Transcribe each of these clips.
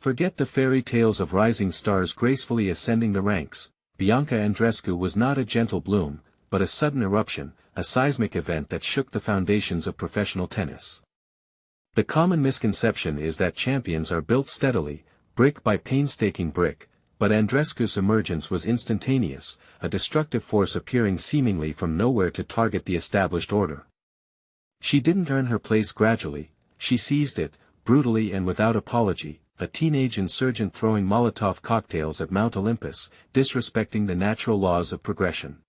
Forget the fairy tales of rising stars gracefully ascending the ranks. Bianca Andreescu was not a gentle bloom, but a sudden eruption, a seismic event that shook the foundations of professional tennis. The common misconception is that champions are built steadily, brick by painstaking brick, but Andreescu's emergence was instantaneous, a destructive force appearing seemingly from nowhere to target the established order. She didn't earn her place gradually, she seized it, brutally and without apology, a teenage insurgent throwing Molotov cocktails at Mount Olympus, disrespecting the natural laws of progression.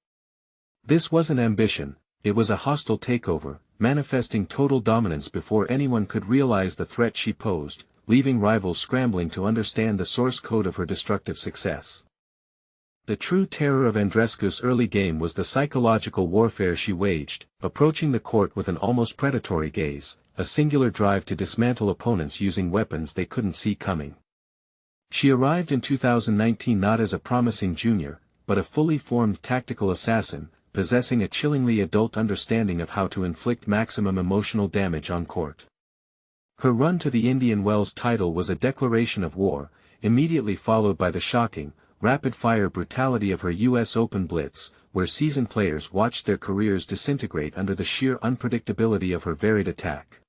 This wasn't ambition, it was a hostile takeover, manifesting total dominance before anyone could realize the threat she posed, leaving rivals scrambling to understand the source code of her destructive success. The true terror of Andreescu's early game was the psychological warfare she waged, approaching the court with an almost predatory gaze, a singular drive to dismantle opponents using weapons they couldn't see coming. She arrived in 2019 not as a promising junior, but a fully formed tactical assassin, possessing a chillingly adult understanding of how to inflict maximum emotional damage on court. Her run to the Indian Wells title was a declaration of war, immediately followed by the shocking, rapid-fire brutality of her U.S. Open Blitz, where seasoned players watched their careers disintegrate under the sheer unpredictability of her varied attack.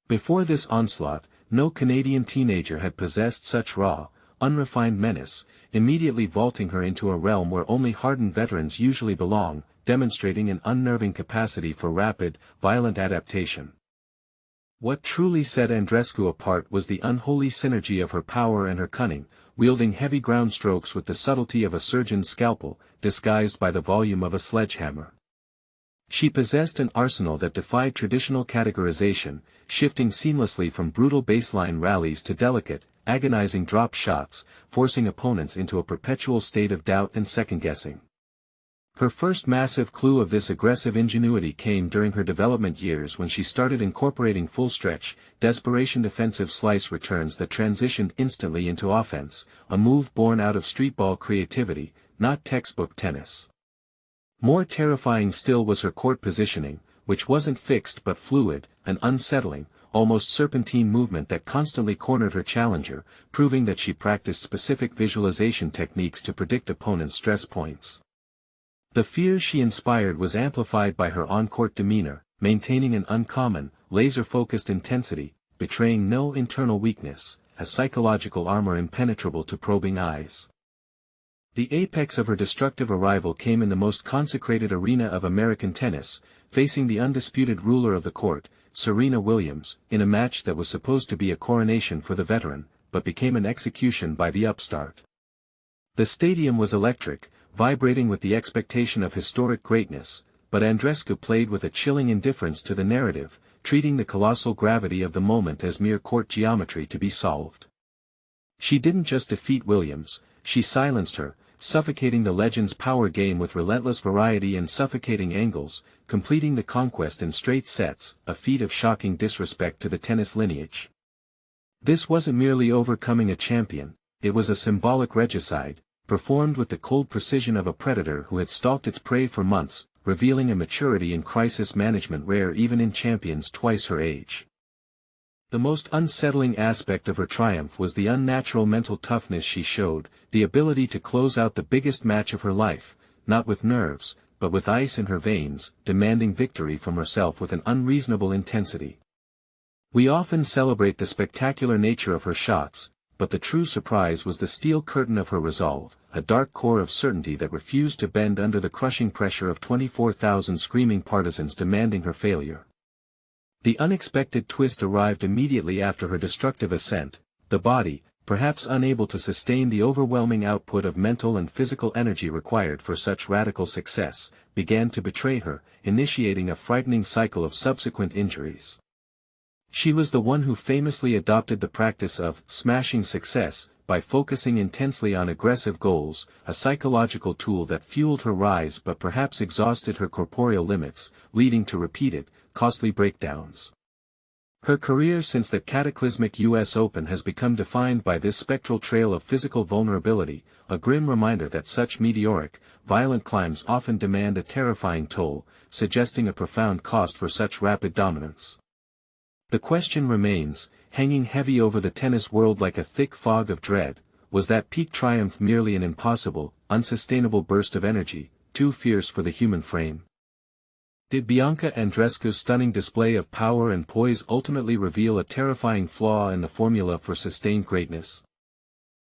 Before this onslaught, no Canadian teenager had possessed such raw, unrefined menace, immediately vaulting her into a realm where only hardened veterans usually belong, demonstrating an unnerving capacity for rapid, violent adaptation. What truly set Andreescu apart was the unholy synergy of her power and her cunning, wielding heavy ground strokes with the subtlety of a surgeon's scalpel, disguised by the volume of a sledgehammer. She possessed an arsenal that defied traditional categorization, shifting seamlessly from brutal baseline rallies to delicate, agonizing drop shots, forcing opponents into a perpetual state of doubt and second-guessing. Her first massive clue of this aggressive ingenuity came during her development years when she started incorporating full-stretch, desperation defensive slice returns that transitioned instantly into offense, a move born out of streetball creativity, not textbook tennis. More terrifying still was her court positioning, which wasn't fixed but fluid, an unsettling, almost serpentine movement that constantly cornered her challenger, proving that she practiced specific visualization techniques to predict opponents' stress points. The fear she inspired was amplified by her on-court demeanor, maintaining an uncommon, laser-focused intensity, betraying no internal weakness, a psychological armor impenetrable to probing eyes. The apex of her destructive arrival came in the most consecrated arena of American tennis, facing the undisputed ruler of the court, Serena Williams, in a match that was supposed to be a coronation for the veteran, but became an execution by the upstart. The stadium was electric, vibrating with the expectation of historic greatness, but Andreescu played with a chilling indifference to the narrative, treating the colossal gravity of the moment as mere court geometry to be solved. She didn't just defeat Williams, she silenced her, suffocating the legend's power game with relentless variety and suffocating angles, completing the conquest in straight sets, a feat of shocking disrespect to the tennis lineage. This wasn't merely overcoming a champion, it was a symbolic regicide, performed with the cold precision of a predator who had stalked its prey for months, revealing a maturity in crisis management rare even in champions twice her age. The most unsettling aspect of her triumph was the unnatural mental toughness she showed, the ability to close out the biggest match of her life, not with nerves, but with ice in her veins, demanding victory from herself with an unreasonable intensity. We often celebrate the spectacular nature of her shots, but the true surprise was the steel curtain of her resolve, a dark core of certainty that refused to bend under the crushing pressure of 24,000 screaming partisans demanding her failure. The unexpected twist arrived immediately after her destructive ascent. The body, perhaps unable to sustain the overwhelming output of mental and physical energy required for such radical success, began to betray her, initiating a frightening cycle of subsequent injuries. She was the one who famously adopted the practice of smashing success, by focusing intensely on aggressive goals, a psychological tool that fueled her rise but perhaps exhausted her corporeal limits, leading to repeated, costly breakdowns. Her career since the cataclysmic U.S. Open has become defined by this spectral trail of physical vulnerability, a grim reminder that such meteoric, violent climbs often demand a terrifying toll, suggesting a profound cost for such rapid dominance. The question remains, hanging heavy over the tennis world like a thick fog of dread, was that peak triumph merely an impossible, unsustainable burst of energy, too fierce for the human frame? Did Bianca Andreescu's stunning display of power and poise ultimately reveal a terrifying flaw in the formula for sustained greatness?